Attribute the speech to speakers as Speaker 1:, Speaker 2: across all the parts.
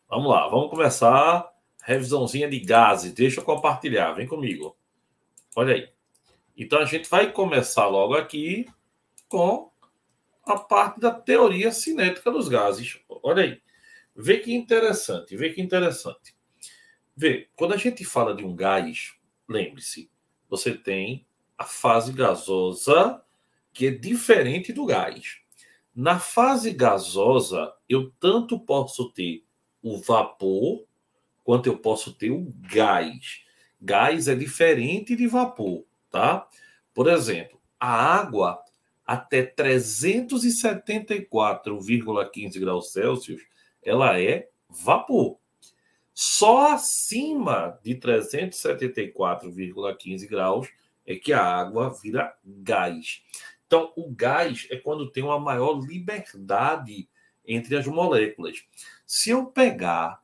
Speaker 1: Vamos lá, vamos começar. Revisãozinha de gases. Deixa eu compartilhar, vem comigo. Olha aí. Então a gente vai começar logo aqui com a parte da teoria cinética dos gases. Olha aí. Vê que interessante, vê que interessante. Vê, quando a gente fala de um gás, lembre-se, você tem a fase gasosa, que é diferente do gás. Na fase gasosa, eu tanto posso ter o vapor, quanto eu posso ter o gás. Gás é diferente de vapor, tá? Por exemplo, a água até 374,15 graus Celsius, ela é vapor. Só acima de 374,15 graus é que a água vira gás. Então, o gás é quando tem uma maior liberdade entre as moléculas. Se eu pegar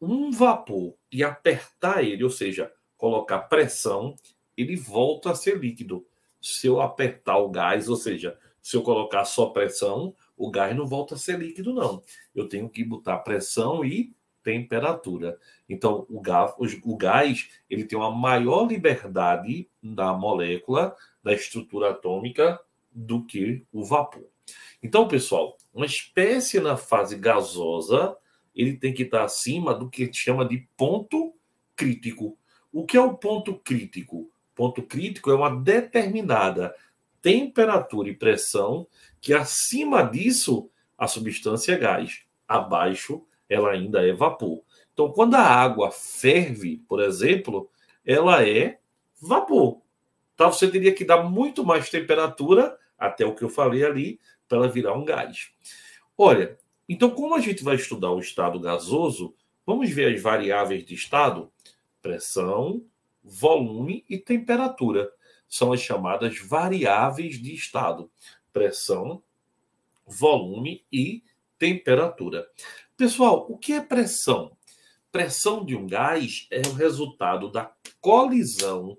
Speaker 1: um vapor e apertar ele, ou seja, colocar pressão, ele volta a ser líquido. Se eu apertar o gás, ou seja, se eu colocar só pressão, o gás não volta a ser líquido, não. Eu tenho que botar pressão e temperatura. Então, o gás ele tem uma maior liberdade da molécula, da estrutura atômica, do que o vapor. Então, pessoal, uma espécie na fase gasosa, ele tem que estar acima do que chama de ponto crítico. O que é o ponto crítico? Ponto crítico é uma determinada temperatura e pressão que acima disso a substância é gás, abaixo ela ainda é vapor. Então, quando a água ferve, por exemplo, ela é vapor. Tá? Você teria que dar muito mais temperatura, até o que eu falei ali, para ela virar um gás. Olha, então como a gente vai estudar o estado gasoso, vamos ver as variáveis de estado: pressão, volume e temperatura. São as chamadas variáveis de estado: pressão, volume e temperatura. Pessoal, o que é pressão? Pressão de um gás é o resultado da colisão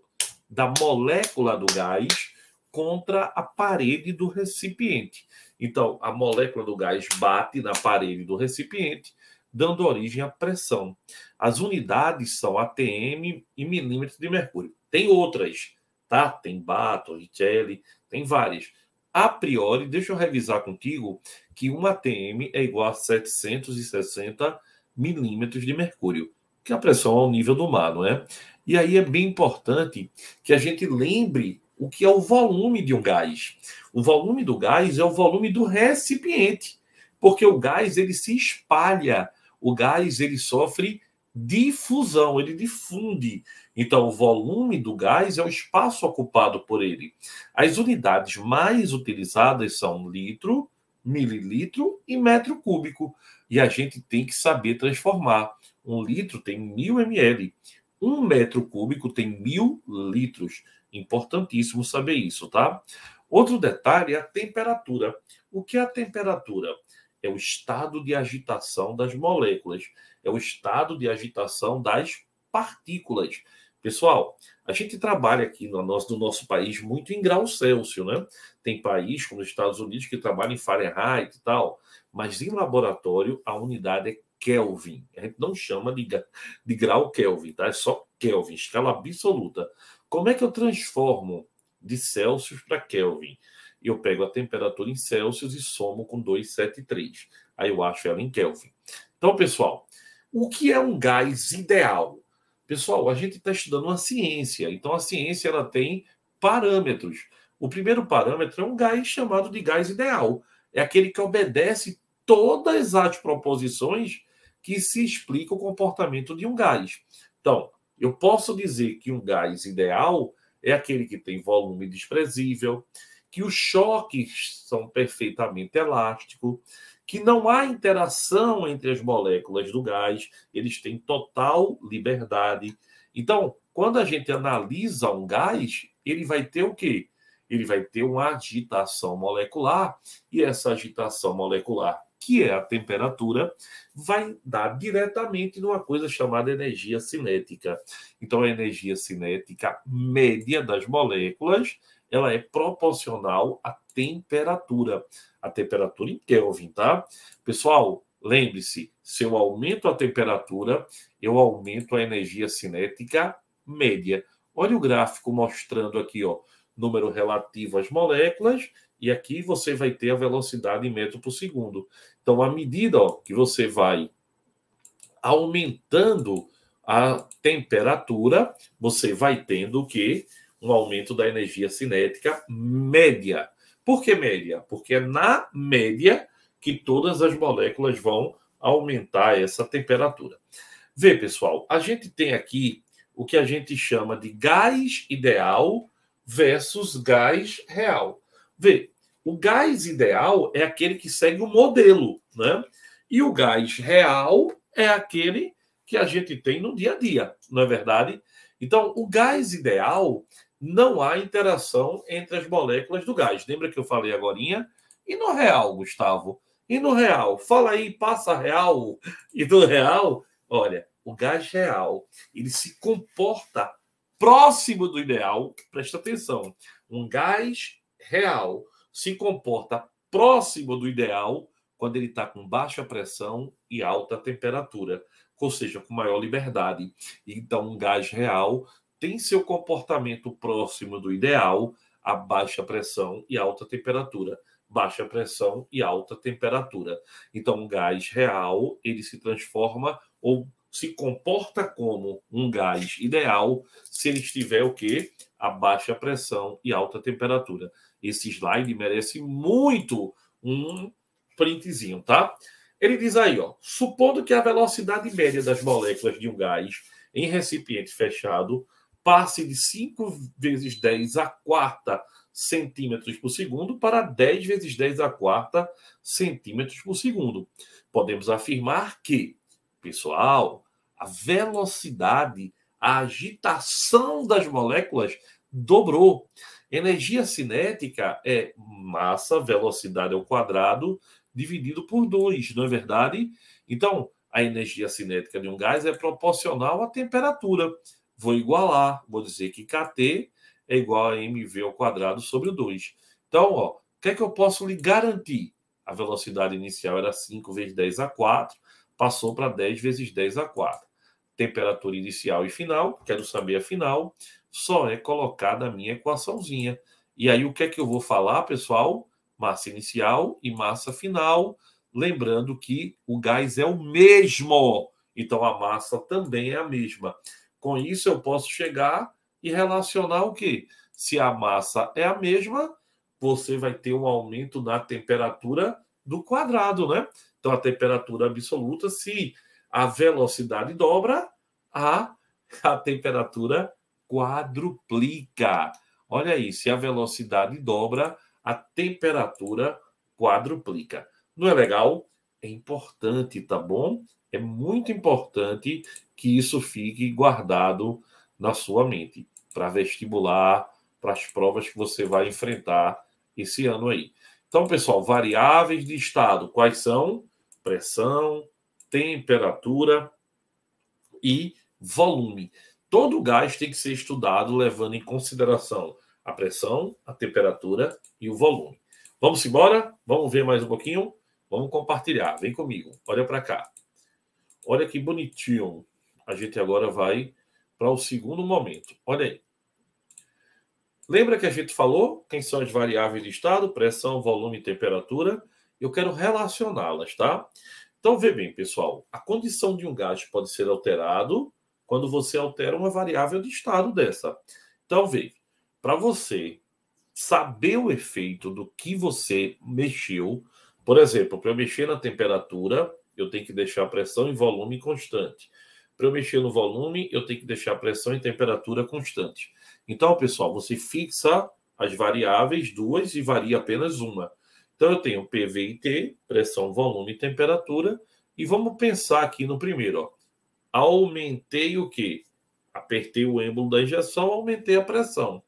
Speaker 1: da molécula do gás contra a parede do recipiente. Então, a molécula do gás bate na parede do recipiente, dando origem à pressão. As unidades são atm e milímetros de mercúrio. Tem outras, tá? Tem bar, torricelli, tem várias. A priori, deixa eu revisar contigo que 1 atm é igual a 760 milímetros de mercúrio, que a pressão é ao nível do mar, não é? E aí é bem importante que a gente lembre o que é o volume de um gás. O volume do gás é o volume do recipiente, porque o gás ele se espalha, o gás ele sofre difusão, ele difunde. Então, o volume do gás é o espaço ocupado por ele. As unidades mais utilizadas são litro, mililitro e metro cúbico. E a gente tem que saber transformar. 1 litro tem 1000 ml. 1 metro cúbico tem 1000 litros. Importantíssimo saber isso, tá? Outro detalhe é a temperatura. O que é a temperatura? É o estado de agitação das moléculas. É o estado de agitação das partículas. Pessoal, a gente trabalha aqui no nosso país muito em grau Celsius, né? Tem país, como os Estados Unidos, que trabalha em Fahrenheit e tal. Mas em laboratório, a unidade é Kelvin. A gente não chama de grau Kelvin, tá? É só Kelvin, escala absoluta. Como é que eu transformo de Celsius para Kelvin? Eu pego a temperatura em Celsius e somo com 273. Aí eu acho ela em Kelvin. Então, pessoal, o que é um gás ideal? Pessoal, a gente está estudando uma ciência. Então, a ciência ela tem parâmetros. O primeiro parâmetro é um gás chamado de gás ideal. É aquele que obedece todas as proposições que se explica o comportamento de um gás. Então, eu posso dizer que um gás ideal é aquele que tem volume desprezível, que os choques são perfeitamente elásticos, que não há interação entre as moléculas do gás, eles têm total liberdade. Então, quando a gente analisa um gás, ele vai ter o quê? Ele vai ter uma agitação molecular, e essa agitação molecular, que é a temperatura, vai dar diretamente numa coisa chamada energia cinética. Então, a energia cinética média das moléculas, ela é proporcional à temperatura. A temperatura em Kelvin, tá? Pessoal, lembre-se, Se eu aumento a temperatura, eu aumento a energia cinética média. Olha o gráfico mostrando aqui, ó, número relativo às moléculas, e aqui você vai ter a velocidade em metro por segundo. Então, à medida, ó, que você vai aumentando a temperatura, você vai tendo o quê? Um aumento da energia cinética média. Por que média? Porque é na média que todas as moléculas vão aumentar essa temperatura. Vê, pessoal, a gente tem aqui o que a gente chama de gás ideal versus gás real. Vê, o gás ideal é aquele que segue o modelo, né? E o gás real é aquele que a gente tem no dia a dia, não é verdade? Então, o gás ideal, não há interação entre as moléculas do gás. Lembra que eu falei agorinha? E no real, Gustavo? E no real? Fala aí, passa real. E no real, olha, o gás real, ele se comporta próximo do ideal. Presta atenção. Um gás real se comporta próximo do ideal quando ele está com baixa pressão e alta temperatura, ou seja, com maior liberdade. Então, um gás real tem seu comportamento próximo do ideal a baixa pressão e alta temperatura. Baixa pressão e alta temperatura. Então, um gás real, ele se transforma ou se comporta como um gás ideal se ele estiver o quê? A baixa pressão e alta temperatura. Esse slide merece muito um printzinho, tá? Ele diz aí, ó, supondo que a velocidade média das moléculas de um gás em recipiente fechado passe de 5 vezes 10 à quarta centímetros por segundo para 10 vezes 10 à quarta centímetros por segundo. Podemos afirmar que, pessoal, a velocidade, a agitação das moléculas dobrou. Energia cinética é massa, velocidade ao quadrado, dividido por 2, não é verdade? Então, a energia cinética de um gás é proporcional à temperatura. Vou igualar, vou dizer que Kt é igual a mv ao quadrado sobre o 2. Então, ó, o que é que eu posso lhe garantir? A velocidade inicial era 5 vezes 10 a 4, passou para 10 vezes 10 a 4. Temperatura inicial e final, quero saber a final, só é colocada a minha equaçãozinha. E aí, o que é que eu vou falar, pessoal? Massa inicial e massa final. Lembrando que o gás é o mesmo, então a massa também é a mesma. Com isso, eu posso chegar e relacionar o quê? Se a massa é a mesma, você vai ter um aumento na temperatura do quadrado, né? Então, a temperatura absoluta, se a velocidade dobra, a temperatura quadruplica. Olha aí, se a velocidade dobra, a temperatura quadruplica. Não é legal? É importante, tá bom? É muito importante que isso fique guardado na sua mente, para vestibular, para as provas que você vai enfrentar esse ano aí. Então, pessoal, variáveis de estado, quais são? Pressão, temperatura e volume. Todo gás tem que ser estudado levando em consideração a pressão, a temperatura e o volume. Vamos embora? Vamos ver mais um pouquinho? Vamos compartilhar. Vem comigo. Olha para cá. Olha que bonitinho. A gente agora vai para o segundo momento. Olha aí. Lembra que a gente falou quem são as variáveis de estado? Pressão, volume e temperatura. Eu quero relacioná-las, tá? Então, vê bem, pessoal. A condição de um gás pode ser alterado quando você altera uma variável de estado dessa. Então, vê. Para você saber o efeito do que você mexeu, por exemplo, para eu mexer na temperatura, eu tenho que deixar a pressão e volume constante. Para eu mexer no volume, eu tenho que deixar a pressão e temperatura constante. Então, pessoal, você fixa as variáveis, duas, e varia apenas uma. Então, eu tenho PV e T, pressão, volume e temperatura. E vamos pensar aqui no primeiro. Ó. Aumentei o quê? Apertei o êmbolo da injeção, aumentei a pressão.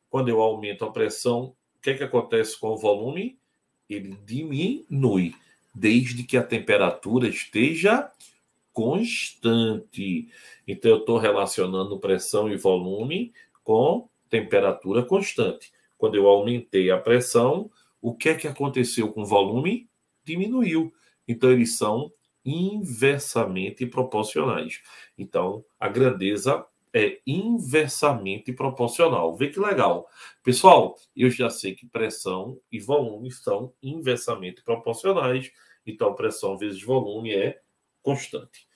Speaker 1: Quando eu aumento a pressão, o que é que acontece com o volume? Ele diminui, desde que a temperatura esteja constante. Então, eu estou relacionando pressão e volume com temperatura constante. Quando eu aumentei a pressão, o que é que aconteceu com o volume? Diminuiu. Então, eles são inversamente proporcionais. Então, a grandeza é inversamente proporcional. Vê que legal. Pessoal, eu já sei que pressão e volume são inversamente proporcionais. Então, pressão vezes volume é constante.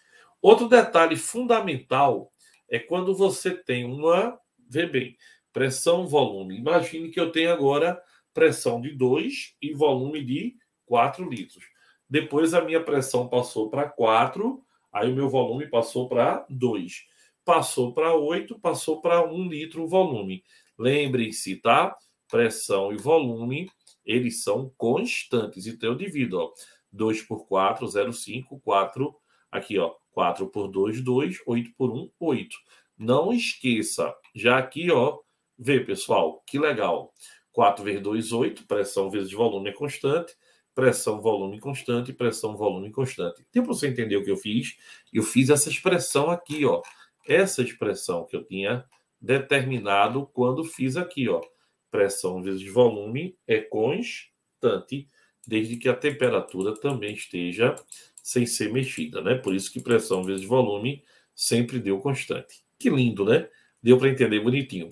Speaker 1: Outro detalhe fundamental é quando você tem uma... Vê bem, pressão, volume. Imagine que eu tenho agora pressão de 2 e volume de 4 litros. Depois a minha pressão passou para 4, aí o meu volume passou para 2. Passou para 8, passou para 1 litro o volume. Lembrem-se, tá? Pressão e volume, eles são constantes. Então eu divido, ó. 2 por 4, 0,5, 4. Aqui, ó. 4 por 2, 2. 8 por 1, 8. Não esqueça. Já aqui, ó. Vê, pessoal, que legal. 4 vezes 2, 8. Pressão vezes volume é constante. Pressão, volume constante. Pressão, volume constante. Tem para você entender o que eu fiz? Eu fiz essa expressão aqui, ó. Essa expressão que eu tinha determinado quando fiz aqui, ó. Pressão vezes volume é constante, desde que a temperatura também esteja sem ser mexida, né? Por isso que pressão vezes volume sempre deu constante. Que lindo, né? Deu para entender bonitinho.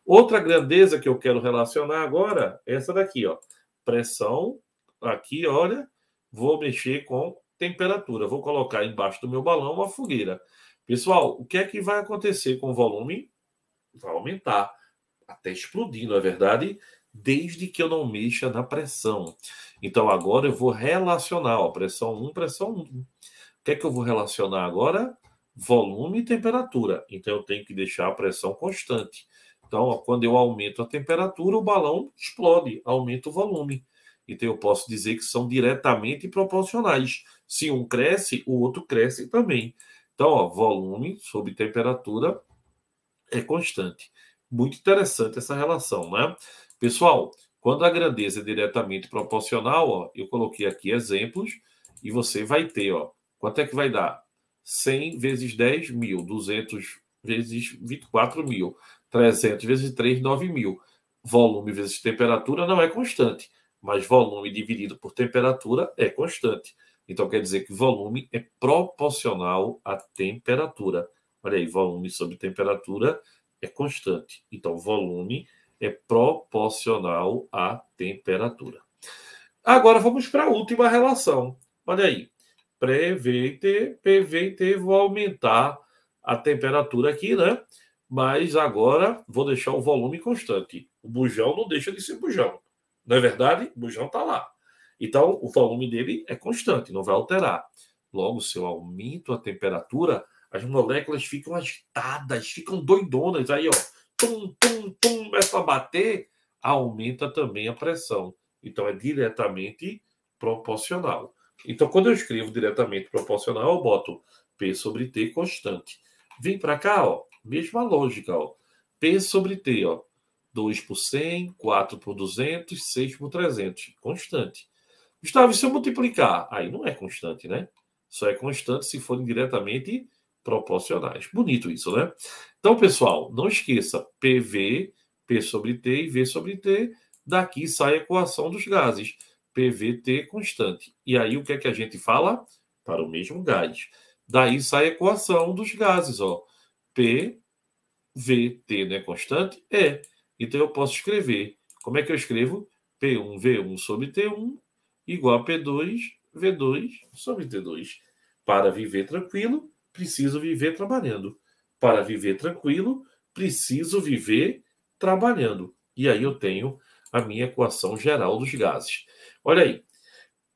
Speaker 1: Outra grandeza que eu quero relacionar agora é essa daqui, ó. Pressão, aqui, olha, vou mexer com temperatura. Vou colocar embaixo do meu balão uma fogueira. Pessoal, o que é que vai acontecer com o volume? Vai aumentar, até explodir, não é verdade? Desde que eu não mexa na pressão. Então, agora eu vou relacionar, ó, pressão 1, pressão 1. O que é que eu vou relacionar agora? Volume e temperatura. Então, eu tenho que deixar a pressão constante. Então, ó, quando eu aumento a temperatura, o balão explode, aumenta o volume. Então, eu posso dizer que são diretamente proporcionais. Se um cresce, o outro cresce também. Então, ó, volume sobre temperatura é constante. Muito interessante essa relação, né? Pessoal, quando a grandeza é diretamente proporcional, ó, eu coloquei aqui exemplos e você vai ter, ó, quanto é que vai dar? 100 vezes 10, 1.000. 200 vezes 24 mil. 300 vezes 3, 9 mil. Volume vezes temperatura não é constante, mas volume dividido por temperatura é constante. Então, quer dizer que volume é proporcional à temperatura. Olha aí, volume sobre temperatura é constante. Então, volume é proporcional à temperatura. Agora, vamos para a última relação. Olha aí. PV e T, vou aumentar a temperatura aqui, né? Mas agora vou deixar o volume constante. O bujão não deixa de ser bujão. Não é verdade? O bujão está lá. Então, o volume dele é constante, não vai alterar. Logo, se eu aumento a temperatura, as moléculas ficam agitadas, ficam doidonas. Aí, ó, tum, tum, tum, começa a bater, aumenta também a pressão. Então, é diretamente proporcional. Então, quando eu escrevo diretamente proporcional, eu boto P sobre T constante. Vem para cá, ó, mesma lógica, ó. P sobre T, ó. 2 por 100, 4 por 200, 6 por 300. Constante. Gustavo, e se eu multiplicar? Aí não é constante, né? Só é constante se forem diretamente proporcionais. Bonito isso, né? Então, pessoal, não esqueça. PV, P sobre T e V sobre T. Daqui sai a equação dos gases. PVT constante. E aí, o que é que a gente fala? Para o mesmo gás. Daí sai a equação dos gases, ó. PVT não é constante? É. Então, eu posso escrever. Como é que eu escrevo? P1V1 sobre T1 igual a P2V2 sobre T2. Para viver tranquilo, preciso viver trabalhando. Para viver tranquilo, preciso viver trabalhando. E aí eu tenho a minha equação geral dos gases. Olha aí.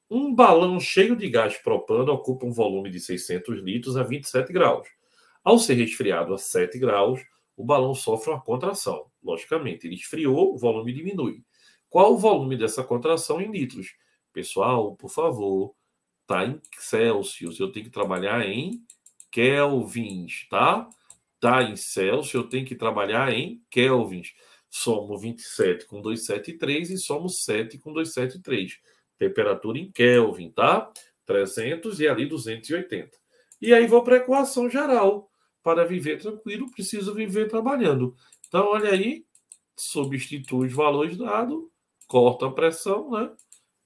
Speaker 1: Um balão cheio de gás propano ocupa um volume de 600 litros a 27 graus. Ao ser resfriado a 7 graus, o balão sofre uma contração. Logicamente, ele esfriou, o volume diminui. Qual o volume dessa contração em litros? Pessoal, por favor, tá em Celsius. Eu tenho que trabalhar em kelvins, tá? Tá em Celsius, eu tenho que trabalhar em kelvins. Somos 27 com 273 e somos 7 com 273. Temperatura em Kelvin, tá? 300 e ali 280. E aí vou para a equação geral. Para viver tranquilo, preciso viver trabalhando. Então, olha aí, substitui os valores dados, corta a pressão, né?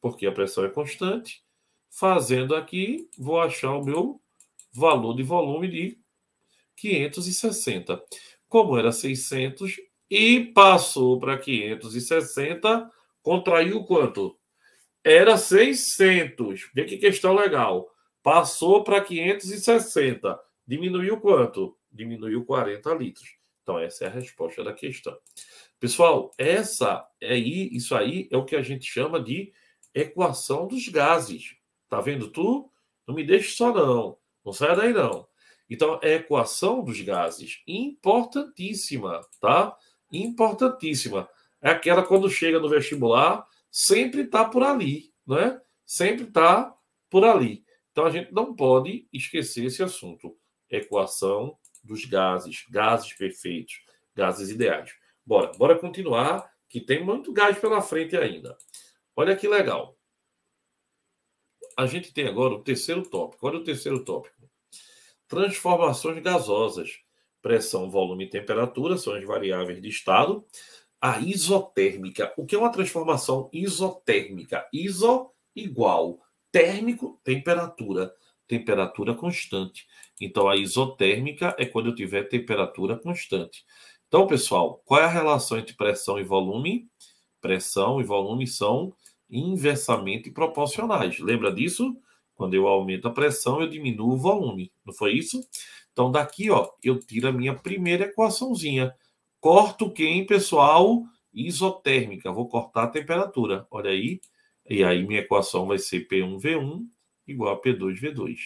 Speaker 1: Porque a pressão é constante. Fazendo aqui, vou achar o meu valor de volume de 560. Como era 600 e passou para 560, contraiu quanto? Era 600. Vê que questão legal. Passou para 560. Diminuiu quanto? Diminuiu 40 litros. Então, essa é a resposta da questão. Pessoal, isso aí é o que a gente chama de equação dos gases. Tá vendo tu? Não me deixe só não. Não saia daí não. Então, é a equação dos gases. Importantíssima, tá? Importantíssima. É aquela quando chega no vestibular, sempre está por ali, né? Sempre está por ali. Então, a gente não pode esquecer esse assunto. Equação dos gases. Gases perfeitos. Gases ideais. Bora continuar, que tem muito gás pela frente ainda. Olha que legal. A gente tem agora o terceiro tópico. Olha o terceiro tópico. Transformações gasosas. Pressão, volume e temperatura são as variáveis de estado. A isotérmica. O que é uma transformação isotérmica? Iso igual. Térmico, temperatura. Temperatura constante. Então, a isotérmica é quando eu tiver temperatura constante. Então, pessoal, qual é a relação entre pressão e volume? Pressão e volume são inversamente proporcionais. Lembra disso? Quando eu aumento a pressão, eu diminuo o volume. Não foi isso? Então, daqui, ó, eu tiro a minha primeira equaçãozinha. Corto quem, pessoal? Isotérmica. Vou cortar a temperatura. Olha aí. E aí, minha equação vai ser P1V1 igual a P2V2.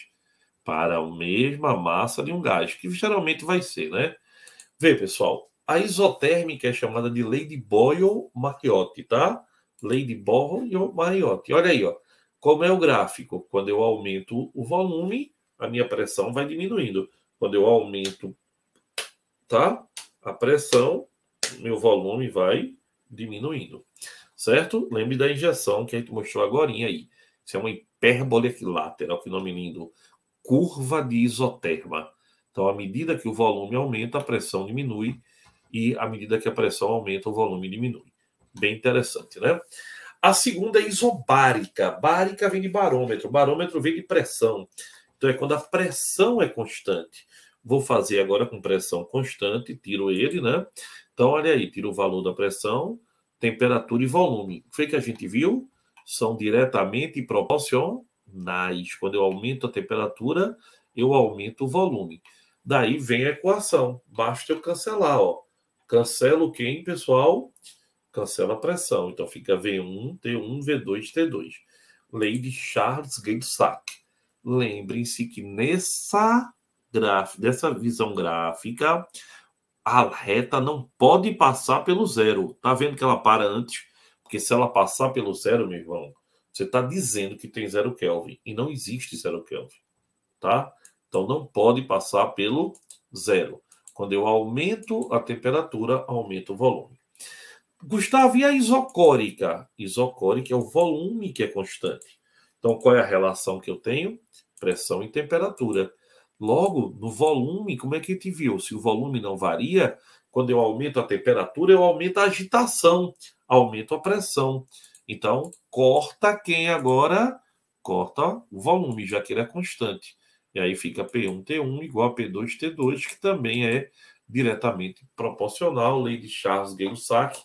Speaker 1: Para a mesma massa de um gás, que geralmente vai ser, né? Vê, pessoal. A isotérmica é chamada de lei de Boyle-Mariotti, tá? Lei de Boyle-Mariotti. Olha aí, ó. Como é o gráfico? Quando eu aumento o volume, a minha pressão vai diminuindo. Quando eu aumento, tá? A pressão, meu volume vai diminuindo. Certo? Lembre da injeção que a gente mostrou agora aí. Isso é uma hipérbole equilátera, que nome lindo. Curva de isoterma. Então, à medida que o volume aumenta, a pressão diminui. E à medida que a pressão aumenta, o volume diminui. Bem interessante, né? A segunda é isobárica. Bárica vem de barômetro. Barômetro vem de pressão. Então, é quando a pressão é constante. Vou fazer agora com pressão constante. Tiro ele, né? Então, olha aí. Tiro o valor da pressão, temperatura e volume. O que foi que a gente viu? São diretamente proporcionais. Quando eu aumento a temperatura, eu aumento o volume. Daí vem a equação. Basta eu cancelar, ó. Cancelo quem, pessoal? Cancela a pressão. Então fica V1, T1, V2, T2. Lei de Charles-Gay-Lussac. Lembrem-se que dessa visão gráfica, a reta não pode passar pelo zero. Tá vendo que ela para antes? Porque se ela passar pelo zero, meu irmão, você está dizendo que tem 0 Kelvin. E não existe 0 Kelvin. Tá? Então não pode passar pelo zero. Quando eu aumento a temperatura, aumenta o volume. Gustavo, e a isocórica? Isocórica é o volume que é constante. Então, qual é a relação que eu tenho? Pressão e temperatura. Logo, no volume, como é que a gente viu? Se o volume não varia, quando eu aumento a temperatura, eu aumento a agitação, aumento a pressão. Então, corta quem agora? Corta o volume, já que ele é constante. E aí fica P1T1 igual a P2T2, que também é diretamente proporcional, lei de Charles-Gay-Lussac.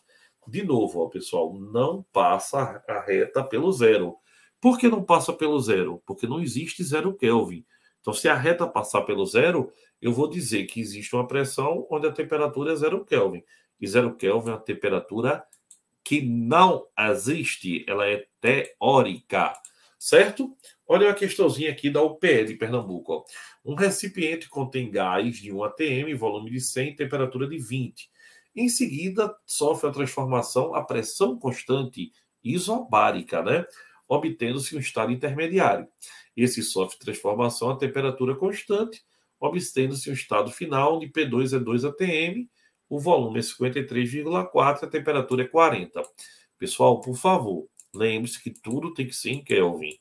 Speaker 1: De novo, ó, pessoal, não passa a reta pelo zero. Por que não passa pelo zero? Porque não existe 0 Kelvin. Então, se a reta passar pelo zero, eu vou dizer que existe uma pressão onde a temperatura é 0 Kelvin. E 0 Kelvin é uma temperatura que não existe, ela é teórica. Certo? Olha a questãozinha aqui da UPE de Pernambuco. Ó. Um recipiente contém gás de 1 atm, volume de 100, temperatura de 20. Em seguida, sofre a transformação a pressão constante isobárica, né? Obtendo-se um estado intermediário. Esse sofre transformação a temperatura constante, obtendo-se um estado final onde P2 é 2 atm, o volume é 53,4, a temperatura é 40. Pessoal, por favor, lembre-se que tudo tem que ser em Kelvin.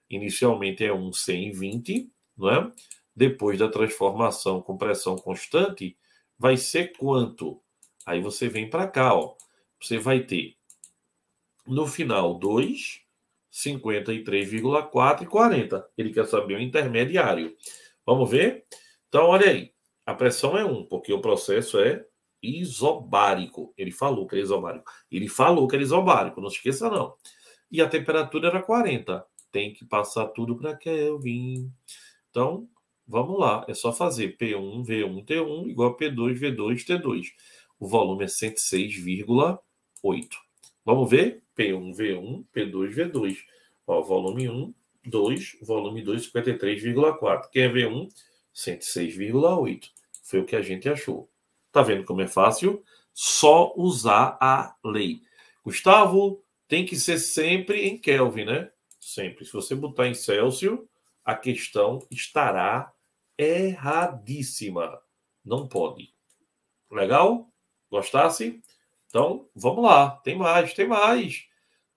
Speaker 1: Inicialmente é 120, não é? Depois da transformação com pressão constante, vai ser quanto? Aí você vem para cá, ó. Você vai ter, no final, 2, 53,4 e 40. Ele quer saber o intermediário. Vamos ver? Então, olha aí. A pressão é 1, porque o processo é isobárico. Ele falou que era isobárico. Ele falou que era isobárico, não se esqueça não. E a temperatura era 40. Tem que passar tudo para Kelvin. Então, vamos lá. É só fazer P1, V1, T1 igual a P2, V2, T2. O volume é 106,8. Vamos ver? P1, V1, P2, V2. Ó, volume 1, 2, volume 2, 53,4. Quem é V1? 106,8. Foi o que a gente achou. Tá vendo como é fácil? Só usar a lei. Gustavo, tem que ser sempre em Kelvin, né? Sempre. Se você botar em Celsius, a questão estará erradíssima. Não pode. Legal? Gostasse? Então, vamos lá. Tem mais, tem mais.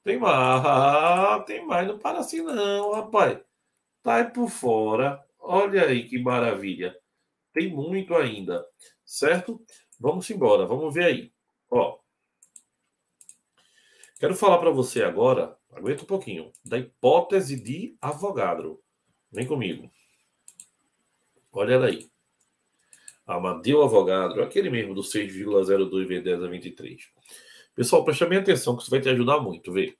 Speaker 1: Tem mais, tem mais. Não para assim não, rapaz. Tá aí por fora. Olha aí que maravilha. Tem muito ainda. Certo? Vamos embora. Vamos ver aí. Ó. Quero falar para você agora, aguenta um pouquinho, da hipótese de Avogadro. Vem comigo. Olha ela aí. Amadeu Avogadro, aquele mesmo do 6,02 vezes 10 a 23. Pessoal, preste bem atenção que isso vai te ajudar muito, vê.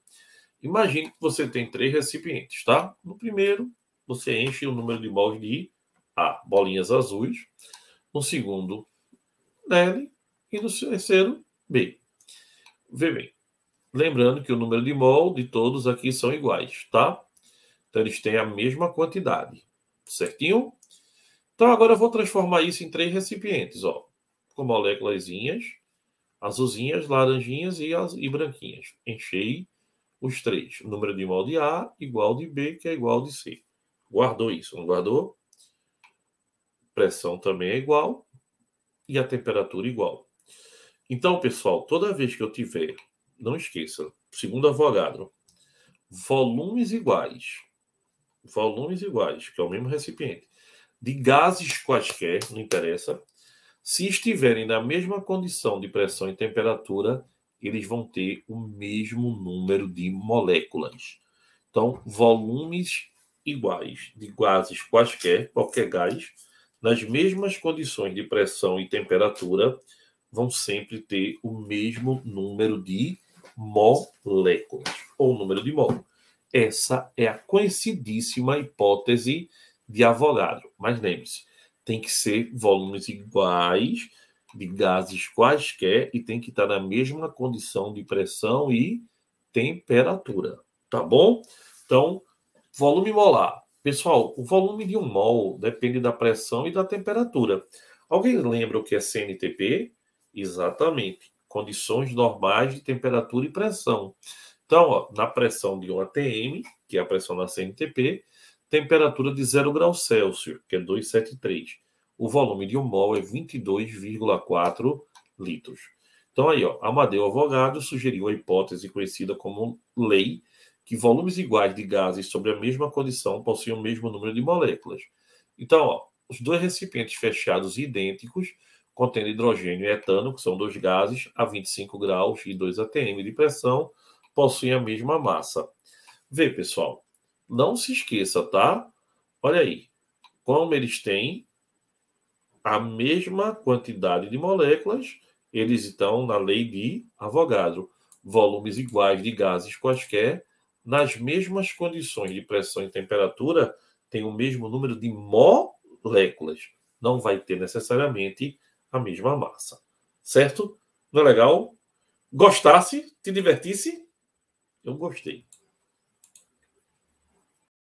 Speaker 1: Imagine que você tem 3 recipientes, tá? No primeiro, você enche o número de mols de A, bolinhas azuis. No segundo, L. E no terceiro, B. Vê bem. Lembrando que o número de mol de todos aqui são iguais, tá? Então, eles têm a mesma quantidade. Certinho? Então, agora eu vou transformar isso em 3 recipientes, ó. Com moléculazinhas, azulzinhas, laranjinhas e branquinhas. Enchei os 3. O número de mol de A igual de B, que é igual de C. Guardou isso, não guardou? Pressão também é igual. E a temperatura igual. Então, pessoal, toda vez que eu tiver, não esqueça, segundo Avogadro, volumes iguais, que é o mesmo recipiente, de gases quaisquer, não interessa, se estiverem na mesma condição de pressão e temperatura, eles vão ter o mesmo número de moléculas. Então, volumes iguais de gases quaisquer, qualquer gás, nas mesmas condições de pressão e temperatura, vão sempre ter o mesmo número de moléculas, ou número de mol. Essa é a conhecidíssima hipótese de Avogadro. Mas lembre-se, tem que ser volumes iguais de gases quaisquer e tem que estar na mesma condição de pressão e temperatura. Tá bom? Então, volume molar. Pessoal, o volume de um mol depende da pressão e da temperatura. Alguém lembra o que é CNTP? Exatamente. Condições normais de temperatura e pressão. Então, ó, na pressão de 1 atm, que é a pressão da CNTP, temperatura de 0 graus Celsius, que é 273. O volume de um mol é 22,4 litros. Então, aí, ó, Amadeu Avogadro sugeriu a hipótese conhecida como lei que volumes iguais de gases sobre a mesma condição possuem o mesmo número de moléculas. Então, ó, os 2 recipientes fechados idênticos, contendo hidrogênio e etano, que são 2 gases, a 25 graus e 2 atm de pressão, possuem a mesma massa. Vê, pessoal, não se esqueça, tá? Olha aí, como eles têm a mesma quantidade de moléculas, eles estão na lei de Avogadro. Volumes iguais de gases quaisquer, nas mesmas condições de pressão e temperatura, tem o mesmo número de moléculas. Não vai ter necessariamente a mesma massa. Certo? Não é legal? Gostasse? Te divertisse? Eu gostei.